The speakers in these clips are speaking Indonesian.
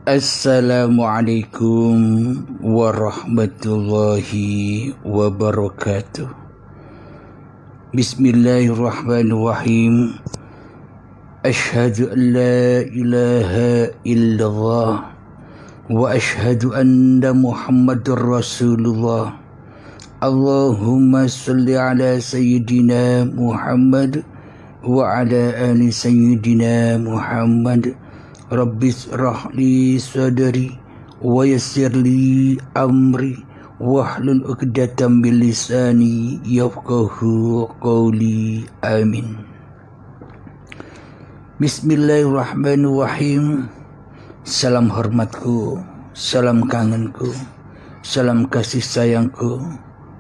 Assalamualaikum warahmatullahi wabarakatuh. Bismillahirrahmanirrahim. Ashhadu an la ilaha illallah wa ashhadu anna Muhammadur Rasulullah. Allahumma salli ala sayyidina Muhammad wa ala ali sayyidina Muhammad. Rabbis rahli sadri wa yassirli amri wahlul 'uqdatam min lisani yafqahu qawli. Amin. Bismillahirrahmanirrahim. Salam hormatku, salam kangenku, salam kasih sayangku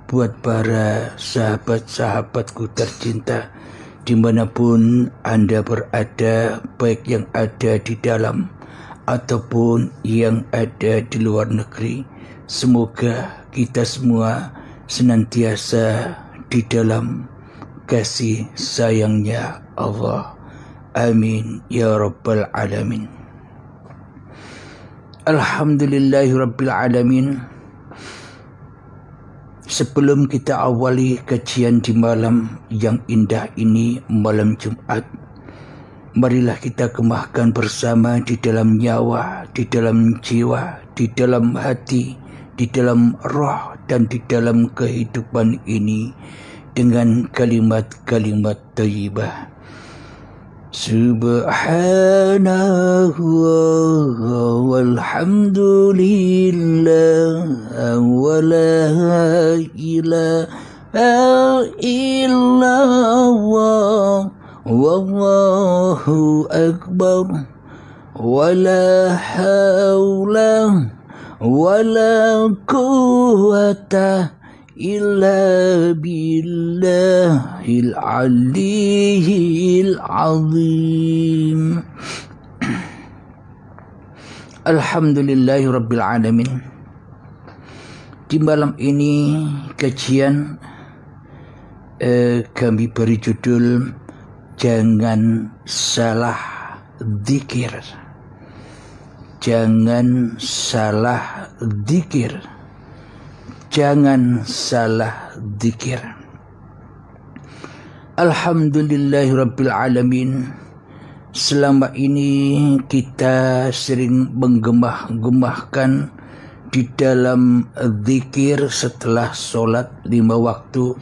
buat para sahabat-sahabatku tercinta dimanapun Anda berada, baik yang ada di dalam ataupun yang ada di luar negeri. Semoga kita semua senantiasa di dalam kasih sayangnya Allah. Amin ya rabbal alamin. Alhamdulillahi rabbil alamin. Sebelum kita awali kajian di malam yang indah ini, malam Jumat, marilah kita kemahkan bersama di dalam nyawa, di dalam jiwa, di dalam hati, di dalam roh, dan di dalam kehidupan ini dengan kalimat-kalimat thayyibah. Subhanallah walhamdulillah wa la ilaha illallah wallahu akbar wa la hawla wa la quwwata illa billahil aliyyil azim. Alhamdulillahi rabbil alamin. Di malam ini kajian kami beri judul Jangan Salah Dzikir. Jangan salah dzikir. Jangan salah dzikir. Alhamdulillahirabbil alamin. Selama ini kita sering menggemah-gemahkan di dalam dzikir setelah sholat 5 waktu,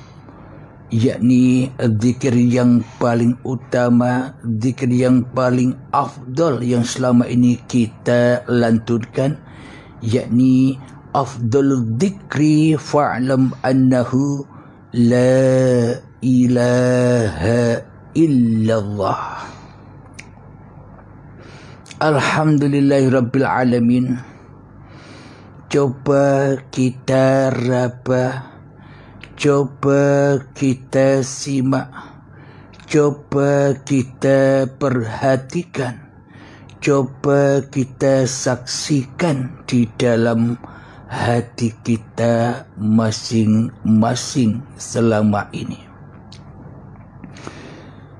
yakni dzikir yang paling utama, dzikir yang paling afdal yang selama ini kita lantunkan, yakni afdalul dzikri fa'lam annahu la ilaha illallah. Alhamdulillahirabbil alamin. Coba kita raba, coba kita simak, coba kita perhatikan, coba kita saksikan di dalam hati kita masing-masing selama ini.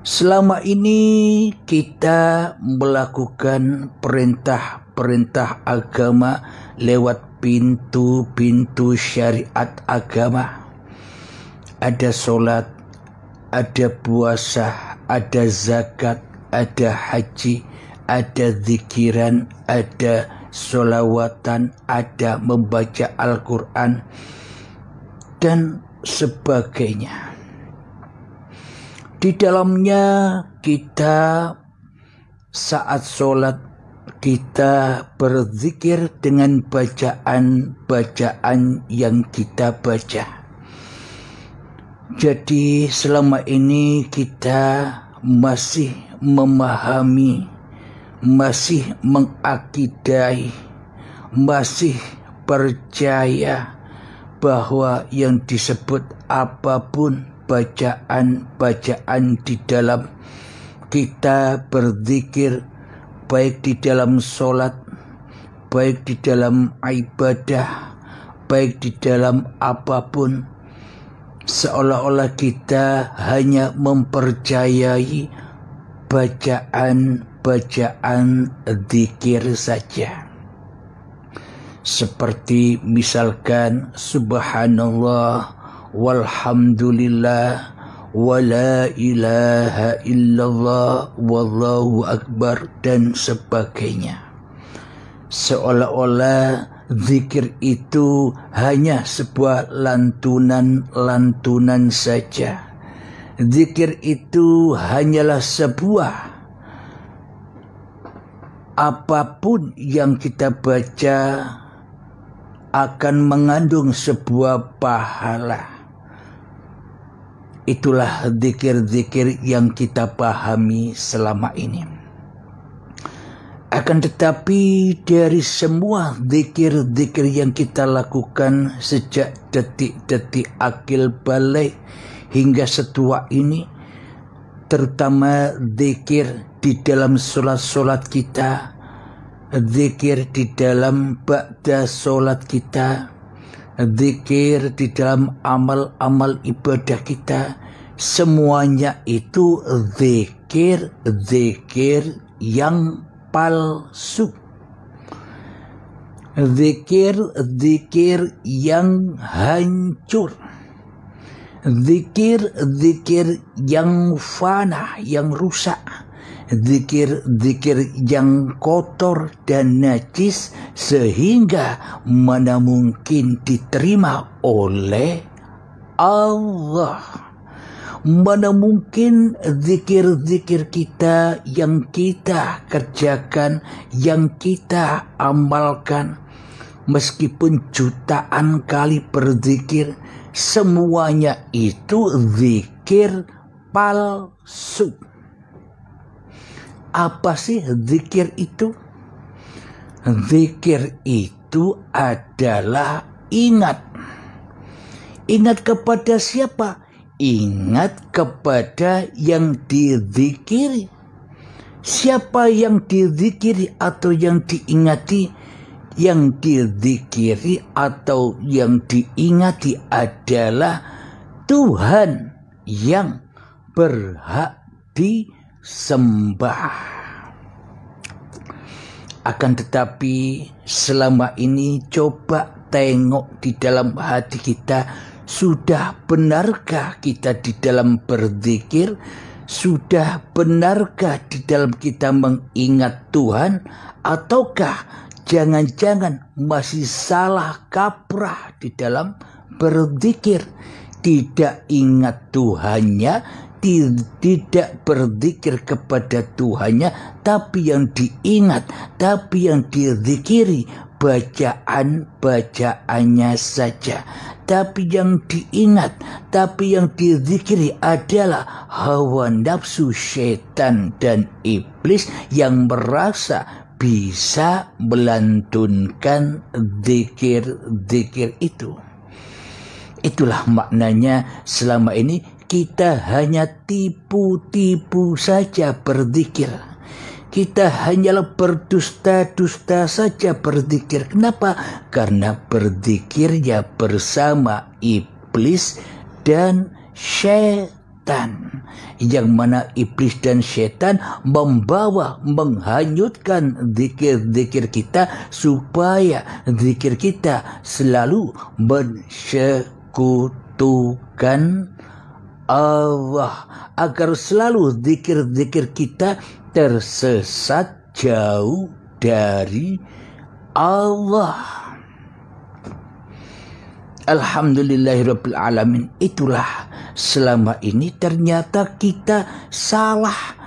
Selama ini kita melakukan perintah-perintah agama lewat pintu-pintu syariat agama. Ada sholat, ada puasa, ada zakat, ada haji, ada zikiran, ada sholawatan, ada membaca Al-Quran, dan sebagainya. Di dalamnya kita saat sholat kita berzikir dengan bacaan-bacaan yang kita baca. Jadi selama ini kita masih memahami, masih mengakidai, masih percaya bahwa yang disebut apapun bacaan-bacaan di dalam kita berzikir, baik di dalam sholat, baik di dalam ibadah, baik di dalam apapun, seolah-olah kita hanya mempercayai bacaan-bacaan zikir saja. Seperti misalkan subhanallah, walhamdulillah, wala ilaha illallah, wallahu akbar, dan sebagainya. Seolah-olah zikir itu hanya sebuah lantunan saja. Zikir itu hanyalah sebuah, apapun yang kita baca akan mengandung sebuah pahala. Itulah zikir-zikir yang kita pahami selama ini. Akan tetapi dari semua zikir-zikir yang kita lakukan sejak detik-detik akil balik hingga setua ini, terutama zikir di dalam solat-solat kita, zikir di dalam ba'da solat kita, zikir di dalam amal-amal ibadah kita, semuanya itu zikir yang palsu, zikir yang hancur, zikir yang fana, yang rusak, zikir yang kotor dan najis, sehingga mana mungkin diterima oleh Allah. Mana mungkin zikir-zikir kita yang kita kerjakan, yang kita amalkan, meskipun jutaan kali berzikir, semuanya itu zikir palsu. Apa sih zikir itu? Zikir itu adalah ingat. Ingat kepada siapa? Ingat kepada yang dizikiri. Siapa yang dizikiri atau yang diingati? Yang dizikiri atau yang diingati adalah Tuhan yang berhak disembah. Akan tetapi selama ini coba tengok di dalam hati kita, sudah benarkah kita di dalam berzikir? Sudah benarkah di dalam kita mengingat Tuhan? Ataukah jangan-jangan masih salah kaprah di dalam berzikir? Tidak ingat Tuhannya, tidak berzikir kepada Tuhannya, tapi yang diingat, tapi yang dizikiri bacaan-bacaannya saja. Tapi yang diingat, tapi yang dizikiri adalah hawa nafsu syaitan dan iblis yang merasa bisa melantunkan zikir-zikir itu. Itulah maknanya selama ini kita hanya tipu-tipu saja berzikir. Kita hanyalah berdusta-dusta saja berzikir. Kenapa? Karena berzikir ya bersama iblis dan syaitan. Yang mana iblis dan syaitan membawa, menghanyutkan zikir-zikir kita, supaya zikir kita selalu mensekutukan Allah, agar selalu zikir-zikir kita tersesat jauh dari Allah. Alhamdulillahirabbil alamin. Itulah selama ini ternyata kita salah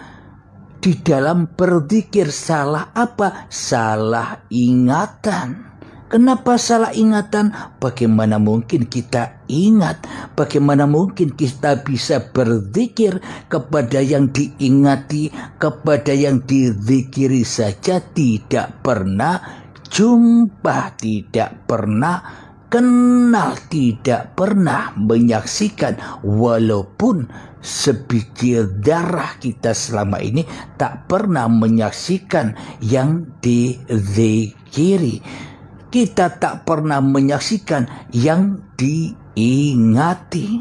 di dalam berzikir. Salah apa? Salah ingatan. Kenapa salah ingatan? Bagaimana mungkin kita ingat? Bagaimana mungkin kita bisa berzikir kepada yang diingati, kepada yang dizikiri saja tidak pernah jumpa, tidak pernah kenal, tidak pernah menyaksikan, walaupun sebiji darah kita selama ini tak pernah menyaksikan yang dizikiri. Kita tak pernah menyaksikan yang diingati.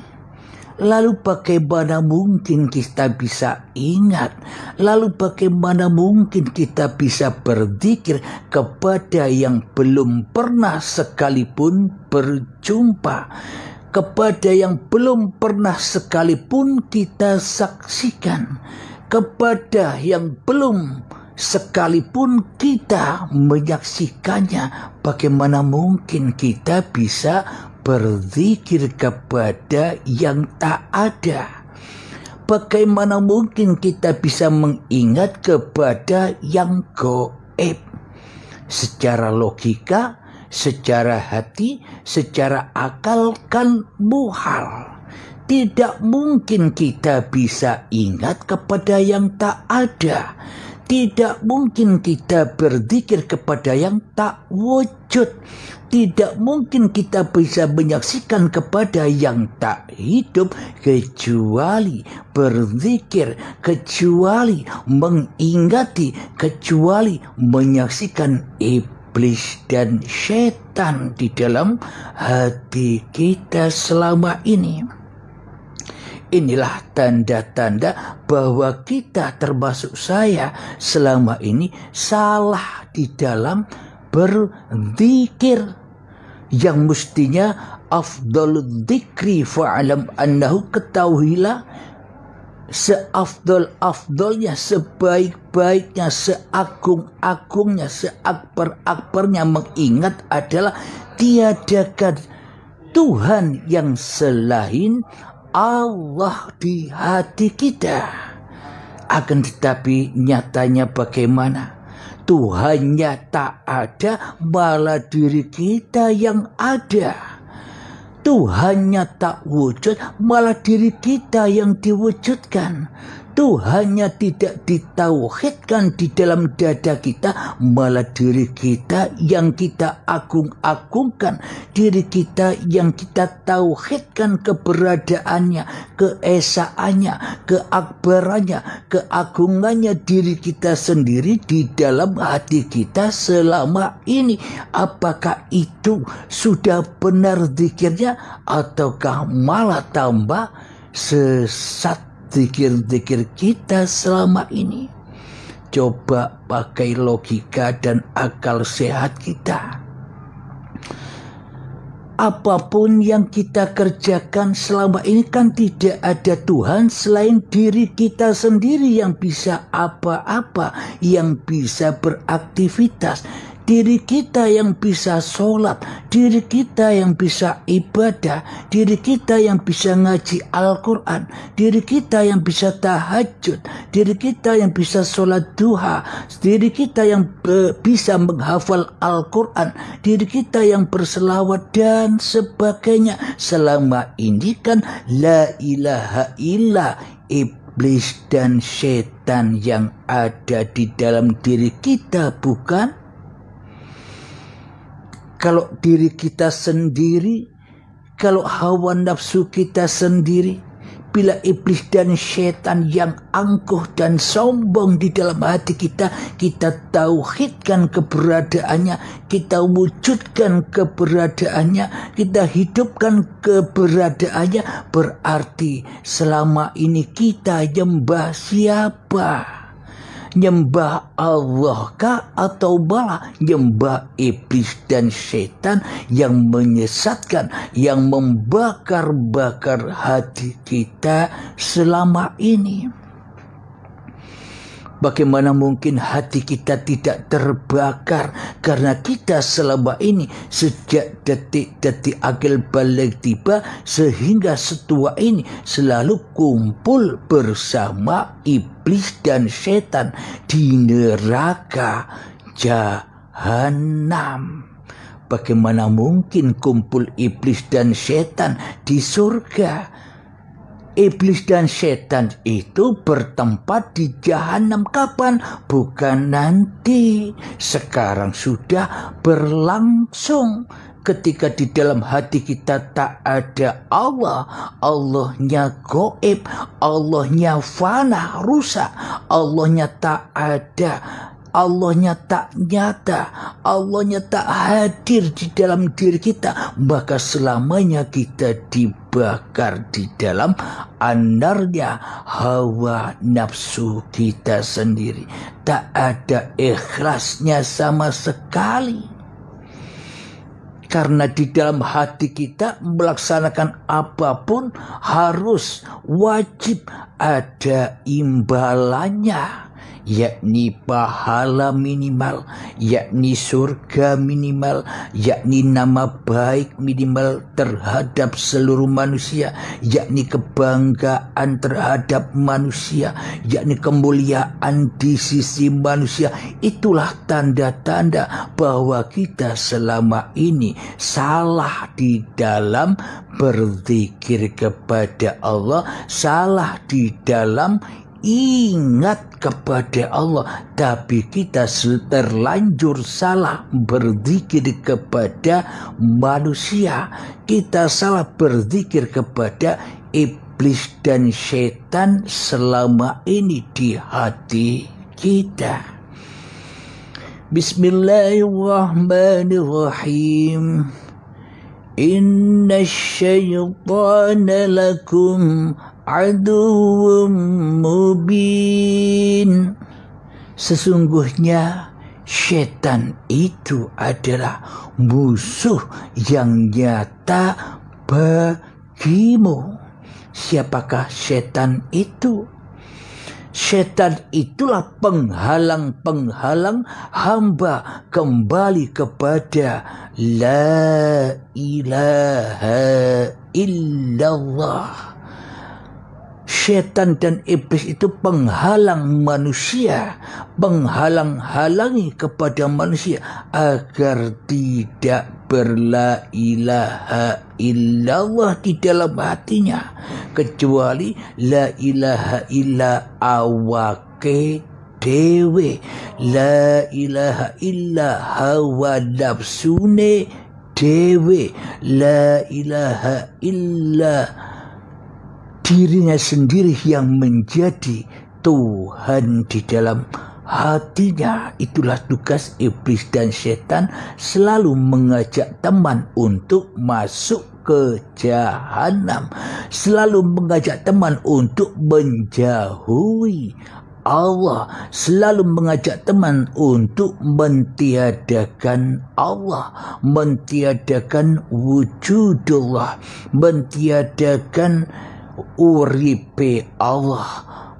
Lalu bagaimana mungkin kita bisa ingat? Lalu bagaimana mungkin kita bisa berzikir kepada yang belum pernah sekalipun berjumpa? Kepada yang belum pernah sekalipun kita saksikan? Kepada yang belum sekalipun kita menyaksikannya, bagaimana mungkin kita bisa berzikir kepada yang tak ada? Bagaimana mungkin kita bisa mengingat kepada yang gaib? Secara logika, secara hati, secara akal kan muhal. Tidak mungkin kita bisa ingat kepada yang tak ada. Tidak mungkin kita berzikir kepada yang tak wujud. Tidak mungkin kita bisa menyaksikan kepada yang tak hidup, kecuali berzikir, kecuali mengingati, kecuali menyaksikan iblis dan setan di dalam hati kita selama ini. Inilah tanda-tanda bahwa kita, termasuk saya, selama ini salah di dalam berzikir. Yang mestinya afdalul dzikri fa'alam annahu, ketahuilah seafdal-afdalnya, sebaik-baiknya, seagung-agungnya, seakbar-akbarnya mengingat adalah tiadakan Tuhan yang selain Allah di hati kita. Akan tetapi nyatanya bagaimana? Tuhannya tak ada, malah diri kita yang ada. Tuhannya tak wujud, malah diri kita yang diwujudkan. Tuhannya tidak ditauhidkan di dalam dada kita, malah diri kita yang kita agung-agungkan, diri kita yang kita tauhidkan keberadaannya, keesaannya, keakbarannya, keagungannya diri kita sendiri di dalam hati kita selama ini. Apakah itu sudah benar zikirnya, ataukah malah tambah sesat zikir-zikir kita selama ini? Coba pakai logika dan akal sehat kita. Apapun yang kita kerjakan selama ini kan tidak ada Tuhan selain diri kita sendiri yang bisa apa-apa, yang bisa beraktivitas. Diri kita yang bisa sholat, diri kita yang bisa ibadah, diri kita yang bisa ngaji Al-Quran, diri kita yang bisa tahajud, diri kita yang bisa sholat duha, diri kita yang bisa menghafal Al-Quran, diri kita yang berselawat dan sebagainya. Selama ini kan la ilaha illa iblis dan setan yang ada di dalam diri kita, bukan? Kalau diri kita sendiri, kalau hawa nafsu kita sendiri, bila iblis dan setan yang angkuh dan sombong di dalam hati kita, kita tauhidkan keberadaannya, kita wujudkan keberadaannya, kita hidupkan keberadaannya, berarti selama ini kita nyembah siapa? Nyembah Allah kah, atau malah nyembah iblis dan setan yang menyesatkan, yang membakar-bakar hati kita selama ini? Bagaimana mungkin hati kita tidak terbakar karena kita selama ini sejak detik-detik akil balik tiba sehingga setua ini selalu kumpul bersama iblis dan setan di neraka jahanam. Bagaimana mungkin kumpul iblis dan setan di surga? Iblis dan setan itu bertempat di jahanam kapan? Bukan nanti. Sekarang sudah berlangsung. Ketika di dalam hati kita tak ada Allah, Allahnya gaib, Allahnya fana, rusak, Allahnya tak ada, Allahnya tak nyata, Allahnya tak hadir di dalam diri kita, maka selamanya kita dibakar di dalam anarnya hawa nafsu kita sendiri. Tak ada ikhlasnya sama sekali. Karena di dalam hati kita melaksanakan apapun harus wajib ada imbalannya, yakni pahala minimal, yakni surga minimal, yakni nama baik minimal terhadap seluruh manusia, yakni kebanggaan terhadap manusia, yakni kemuliaan di sisi manusia. Itulah tanda-tanda bahwa kita selama ini salah di dalam berzikir kepada Allah, salah di dalam ingat kepada Allah, tapi kita terlanjur salah berzikir kepada manusia. Kita salah berzikir kepada iblis dan setan selama ini di hati kita. Bismillahirrahmanirrahim. Inna syaitana lakum aduwwum mubin. Sesungguhnya setan itu adalah musuh yang nyata bagimu. Siapakah setan itu? Setan itulah penghalang-penghalang hamba kembali kepada la ilaha illallah. Setan dan iblis itu penghalang manusia, penghalang-halangi kepada manusia agar tidak berla ilaha illallah di dalam hatinya, kecuali la ilaha illa awake dewe, la ilaha illa hawa nafsune dewe, la ilaha illa dirinya sendiri yang menjadi Tuhan di dalam hatinya. Itulah tugas iblis dan setan, selalu mengajak teman untuk masuk ke jahanam, selalu mengajak teman untuk menjauhi Allah, selalu mengajak teman untuk mentiadakan Allah, mentiadakan wujudullah, mentiadakan uripe Allah,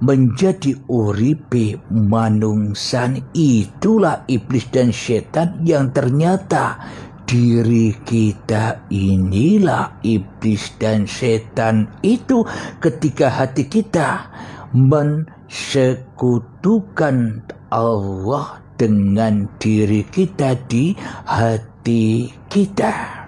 menjadi uripe manungsan. Itulah iblis dan setan yang ternyata diri kita inilah iblis dan setan itu ketika hati kita mensekutukan Allah dengan diri kita di hati kita.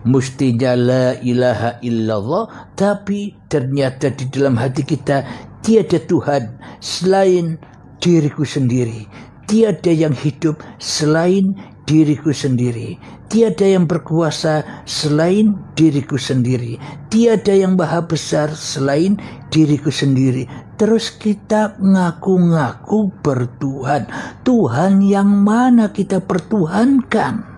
Mestinya la ilaha illallah, tapi ternyata di dalam hati kita tiada Tuhan selain diriku sendiri, tiada yang hidup selain diriku sendiri, tiada yang berkuasa selain diriku sendiri, tiada yang maha besar selain diriku sendiri. Terus kita ngaku-ngaku bertuhan. Tuhan yang mana kita pertuhankan?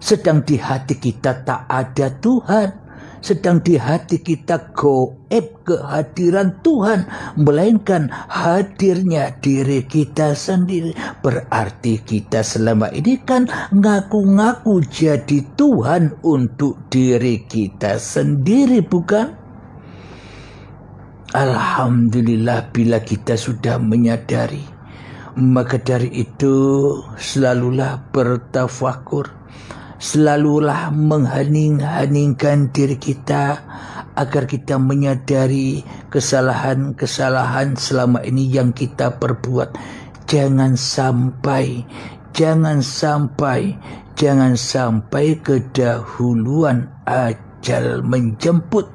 Sedang di hati kita tak ada Tuhan, sedang di hati kita goib kehadiran Tuhan, melainkan hadirnya diri kita sendiri. Berarti kita selama ini kan ngaku-ngaku jadi Tuhan untuk diri kita sendiri, bukan? Alhamdulillah bila kita sudah menyadari, maka dari itu selalulah bertafakur, selalulah menghening-heningkan diri kita agar kita menyadari kesalahan-kesalahan selama ini yang kita perbuat. Jangan sampai kedahuluan ajal menjemput.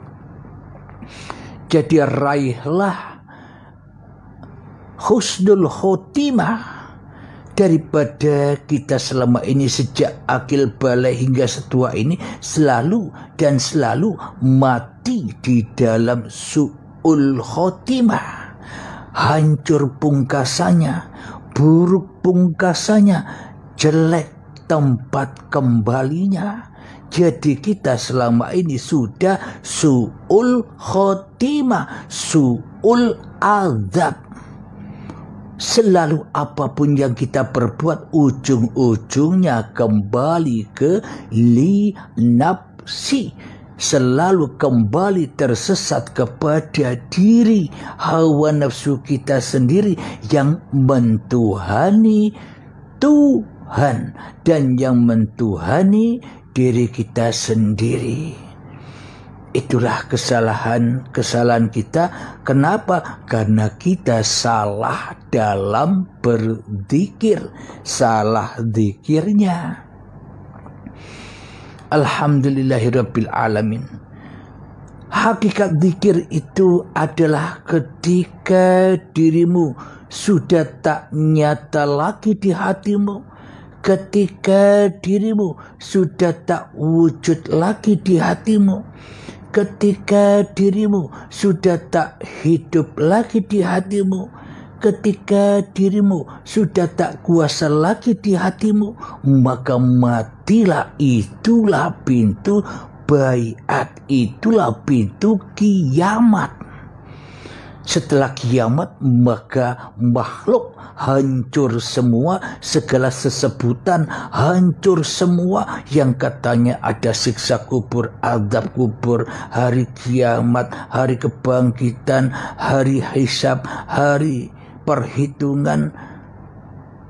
Jadi raihlah husnul khotimah daripada kita selama ini sejak akil balai hingga setua ini selalu mati di dalam su'ul khotimah, hancur pungkasannya, buruk pungkasannya, jelek tempat kembalinya. Jadi kita selama ini sudah su'ul khotimah, su'ul azab. Selalu apapun yang kita perbuat, ujung-ujungnya kembali ke li nafsi. Selalu kembali tersesat kepada diri hawa nafsu kita sendiri yang mentuhani Tuhan dan yang mentuhani diri kita sendiri. Itulah kesalahan kita. Kenapa? Karena kita salah dalam berzikir, salah zikirnya. Alhamdulillahirabbil alamin. Hakikat zikir itu adalah ketika dirimu sudah tak nyata lagi di hatimu, ketika dirimu sudah tak wujud lagi di hatimu, ketika dirimu sudah tak hidup lagi di hatimu, ketika dirimu sudah tak kuasa lagi di hatimu, maka matilah. Itulah pintu baiat, itulah pintu kiamat. Setelah kiamat maka makhluk hancur semua, segala sesebutan hancur semua. Yang katanya ada siksa kubur, azab kubur, hari kiamat, hari kebangkitan, hari hisab, hari perhitungan,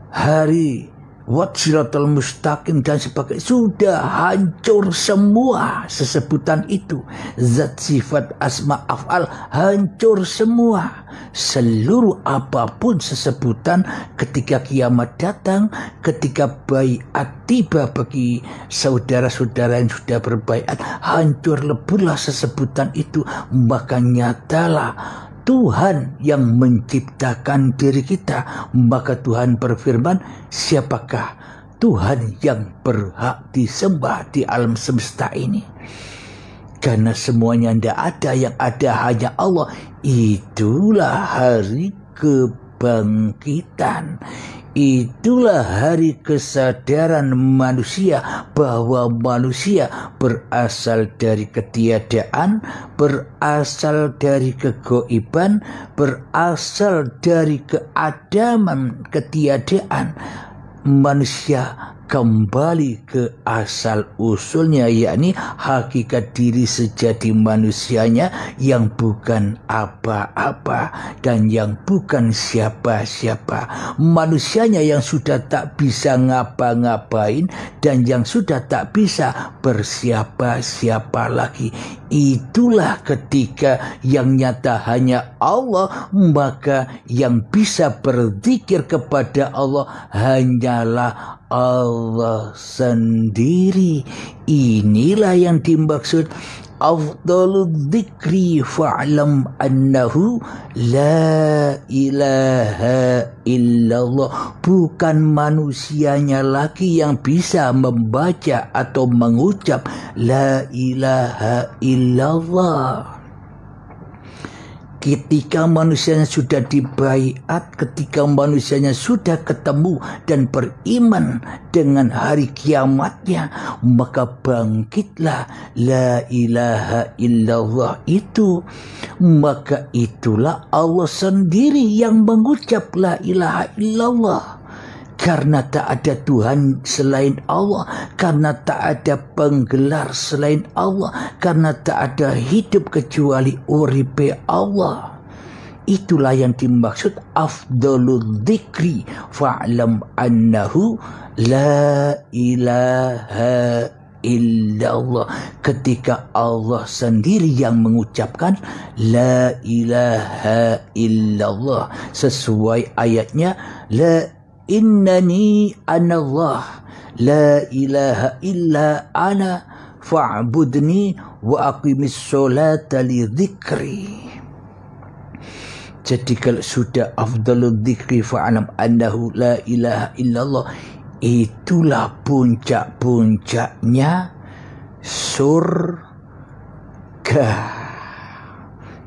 hari Siratal mustaqim dan sebagainya, sudah hancur semua sesebutan itu. Zat, sifat, asma, af'al hancur semua. Seluruh apapun sesebutan ketika kiamat datang, ketika baiat tiba bagi saudara-saudara yang sudah berbaiat, hancur leburlah sesebutan itu. Maka nyatalah Tuhan yang menciptakan diri kita. Maka Tuhan berfirman, siapakah Tuhan yang berhak disembah di alam semesta ini? Karena semuanya tidak ada, yang ada hanya Allah. Itulah hari kebangkitan. Itulah hari kesadaran manusia bahwa manusia berasal dari ketiadaan, berasal dari kegoiban, berasal dari keadaman ketiadaan. Manusia kembali ke asal usulnya, yakni hakikat diri sejati manusianya yang bukan apa-apa dan yang bukan siapa-siapa. Manusianya yang sudah tak bisa ngapa-ngapain dan yang sudah tak bisa bersiapa-siapa lagi. Itulah ketika yang nyata hanya Allah, maka yang bisa berzikir kepada Allah hanyalah Allah sendiri. Inilah yang dimaksud afdalul dzikri fa'lam annahu la ilaha illallah. Bukan manusianya lagi yang bisa membaca atau mengucap la ilaha illallah. Ketika manusianya sudah dibaiat, ketika manusianya sudah ketemu dan beriman dengan hari kiamatnya, maka bangkitlah la ilaha illallah itu. Maka itulah Allah sendiri yang mengucap la ilaha illallah. Karena tak ada Tuhan selain Allah, karena tak ada penggelar selain Allah, karena tak ada hidup kecuali uripe Allah. Itulah yang dimaksud afdalul dzikri fa'lam annahu la ilaha illallah. Ketika Allah sendiri yang mengucapkan la ilaha illallah, sesuai ayatnya, la innani anallah la ilaha illa ana fa'budni wa aqimis sholata li dzikri. Jadi kalau sudah afdalul dzikri fa'alam annahu la ilaha illallah, itulah puncak-puncaknya surga.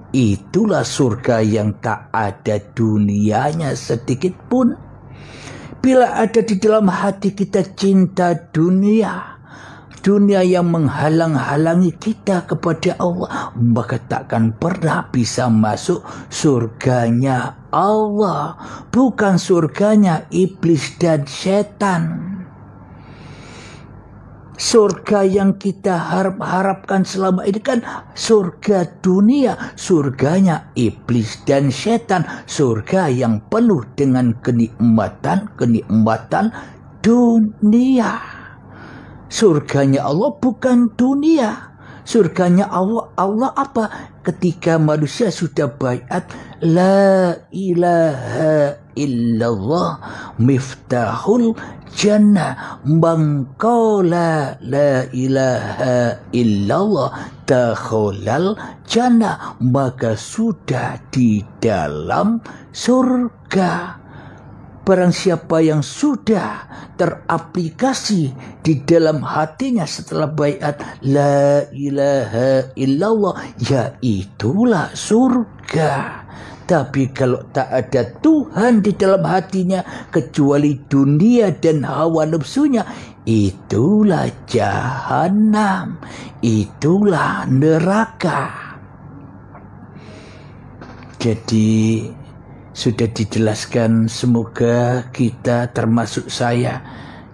Itulah surga yang tak ada dunianya sedikit pun. Bila ada di dalam hati kita cinta dunia, dunia yang menghalang-halangi kita kepada Allah, maka takkan pernah bisa masuk surganya Allah, bukan surganya iblis dan setan. Surga yang kita harapkan selama ini kan surga dunia, surganya iblis dan setan, surga yang penuh dengan kenikmatan dunia. Surganya Allah bukan dunia. Surganya Allah apa? Ketika manusia sudah baiat, la ilaha illallah miftahul jannah, mangqala la ilaha illallah dakhalal jannah, maka sudah di dalam surga. Barang siapa yang sudah teraplikasi di dalam hatinya setelah baiat la ilaha illallah, ya itulah surga. Tapi kalau tak ada Tuhan di dalam hatinya kecuali dunia dan hawa nafsunya, itulah jahanam, itulah neraka. Jadi sudah dijelaskan, semoga kita termasuk saya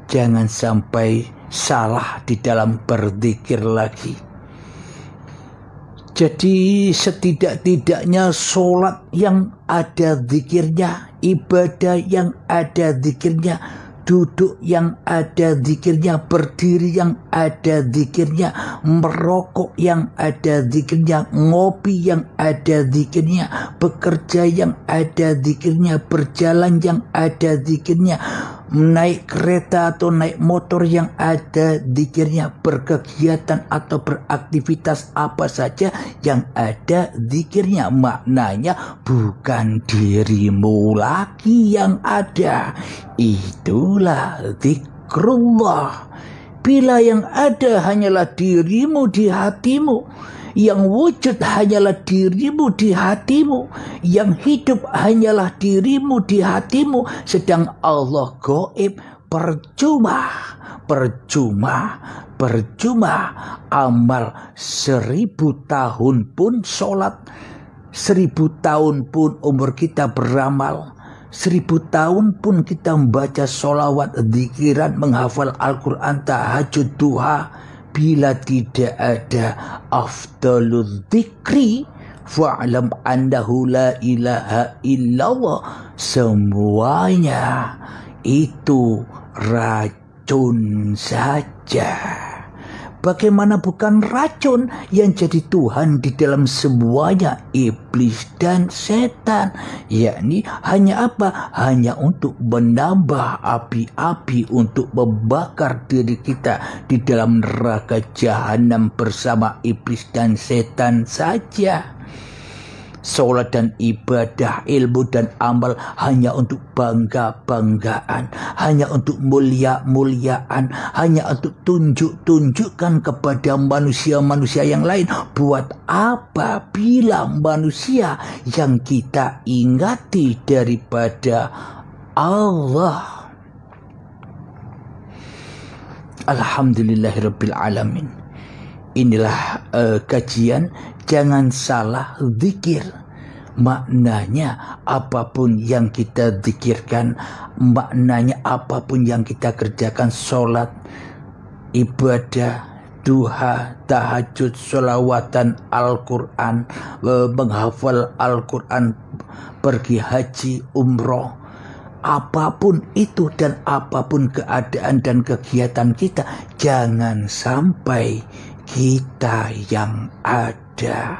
jangan sampai salah di dalam berzikir lagi. Jadi setidak-tidaknya sholat yang ada zikirnya, ibadah yang ada zikirnya, duduk yang ada zikirnya, berdiri yang ada zikirnya, merokok yang ada zikirnya, ngopi yang ada zikirnya, bekerja yang ada zikirnya, berjalan yang ada zikirnya, naik kereta atau naik motor yang ada zikirnya, berkegiatan atau beraktivitas apa saja yang ada zikirnya. Maknanya bukan dirimu lagi yang ada, itulah zikrullah. Bila yang ada hanyalah dirimu di hatimu, yang wujud hanyalah dirimu di hatimu, yang hidup hanyalah dirimu di hatimu, sedang Allah gaib, percuma amal 1000 tahun pun sholat, 1000 tahun pun umur kita beramal, 1000 tahun pun kita membaca sholawat, zikiran, menghafal Al-Quran, tahajud, duha, bila tidak ada afdalul dzikri fa'lam annahu la ilaha illallah, semuanya itu racun saja. Bagaimana bukan racun? Yang jadi Tuhan di dalam semuanya iblis dan setan, yakni hanya apa? Hanya untuk menambah api-api, untuk membakar diri kita di dalam neraka jahanam bersama iblis dan setan saja. Sholat dan ibadah, ilmu dan amal hanya untuk bangga-banggaan, hanya untuk mulia-muliaan, hanya untuk tunjuk-tunjukkan kepada manusia-manusia yang lain. Buat apa bila manusia yang kita ingati daripada Allah? Alhamdulillahirabbil alamin. Inilah kajian. Jangan salah zikir. Maknanya apapun yang kita zikirkan, maknanya apapun yang kita kerjakan, sholat, ibadah, duha, tahajud, sholawatan Al-Quran, menghafal Al-Quran, pergi haji, umroh, apapun itu dan apapun keadaan dan kegiatan kita, jangan sampai kita yang ada.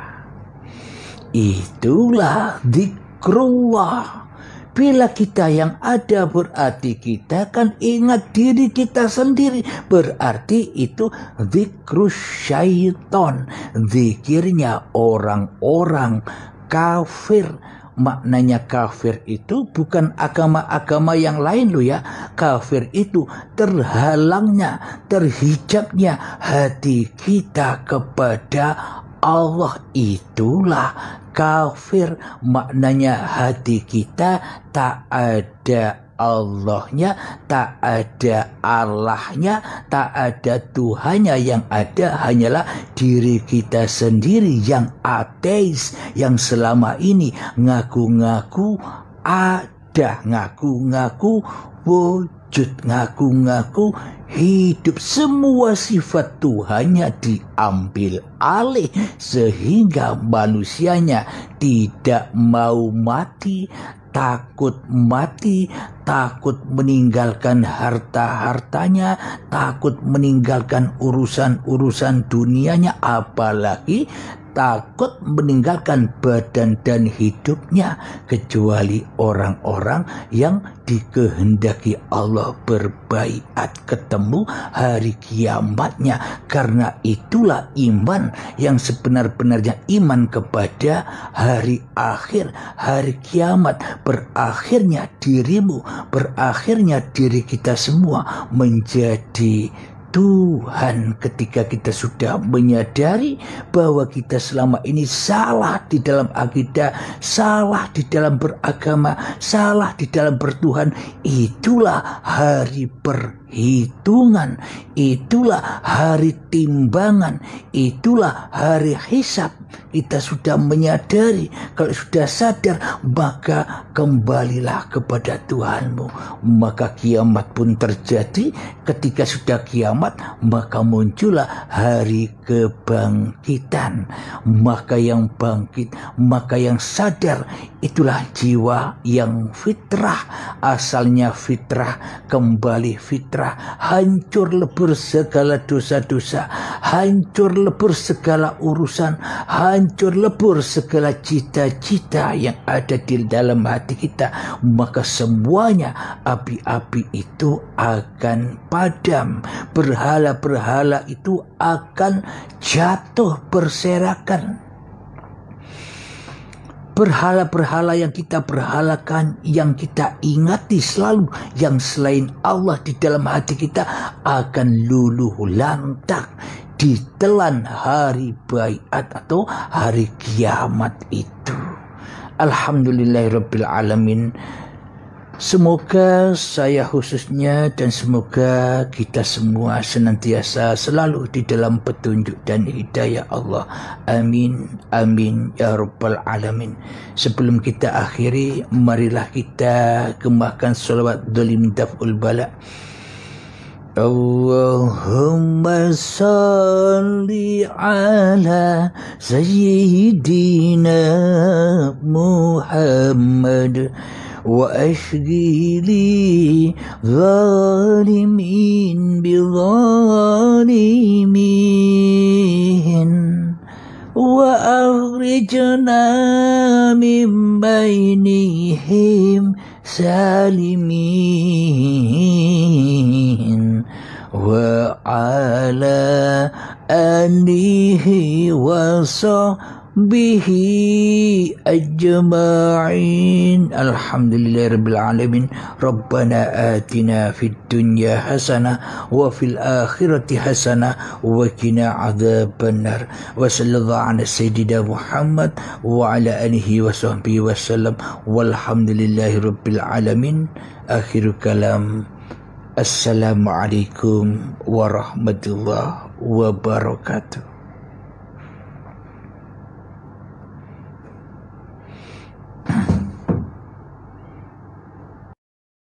Itulah zikrullah. Bila kita yang ada, berarti kita kan ingat diri kita sendiri. Berarti itu zikrus syaiton, zikirnya orang-orang kafir. Maknanya kafir itu bukan agama-agama yang lain loh ya. Kafir itu terhalangnya, terhijabnya hati kita kepada Allah, itulah kafir. Maknanya hati kita tak ada Allahnya, tak ada Allahnya, tak ada Tuhannya. Yang ada hanyalah diri kita sendiri yang ateis, yang selama ini ngaku-ngaku ada, ngaku-ngaku wujud, ngaku-ngaku hidup. Semua sifat Tuhannya diambil alih sehingga manusianya tidak mau mati, takut mati, takut meninggalkan harta-hartanya, takut meninggalkan urusan-urusan dunianya, apalagi takut meninggalkan badan dan hidupnya, kecuali orang-orang yang dikehendaki Allah berbaiat ketemu hari kiamatnya. Karena itulah iman yang sebenar-benarnya, iman kepada hari akhir, hari kiamat. Berakhirnya dirimu, berakhirnya diri kita semua menjadi Tuhan ketika kita sudah menyadari bahwa kita selama ini salah di dalam akidah, salah di dalam beragama, salah di dalam bertuhan. Itulah hari perhitungan, itulah hari timbangan, itulah hari hisab. Kita sudah menyadari, kalau sudah sadar, maka kembalilah kepada Tuhanmu. Maka kiamat pun terjadi. Ketika sudah kiamat, maka muncullah hari kebangkitan. Maka yang bangkit, maka yang sadar, itulah jiwa yang fitrah. Asalnya fitrah, kembali fitrah. Hancur lebur segala dosa-dosa, hancur lebur segala urusan, hancur lebur segala cita-cita yang ada di dalam hati kita. Maka semuanya, api-api itu akan padam, berhala-berhala itu akan jatuh berserakan. Berhala-berhala yang kita berhalakan, yang kita ingati selalu, yang selain Allah di dalam hati kita, akan luluh lantak ditelan hari baiat atau hari kiamat itu. Alhamdulillahirabbil alamin. Semoga saya khususnya dan semoga kita semua senantiasa selalu di dalam petunjuk dan hidayah Allah. Amin, amin, ya rabbal alamin. Sebelum kita akhiri, marilah kita gemahkan salawat dolim daf'ul bala. Allahumma salli ala Sayyidina Muhammad wa ashgi li zalimin bi zalimin wa akhrijna min bainihim salimin wa ala alihi wa sahbihi ajma'in. Alhamdulillahirabbil alamin. Rabbana atina fid dunya hasanah wa fil akhirati hasanah wa qina adzabannar. Wa sallallahu ala sayyidina Muhammad wa ala alihi wa sahbihi wasallam. Walhamdulillahirabbil alamin. Akhir kalam. Assalamualaikum warahmatullahi wabarakatuh.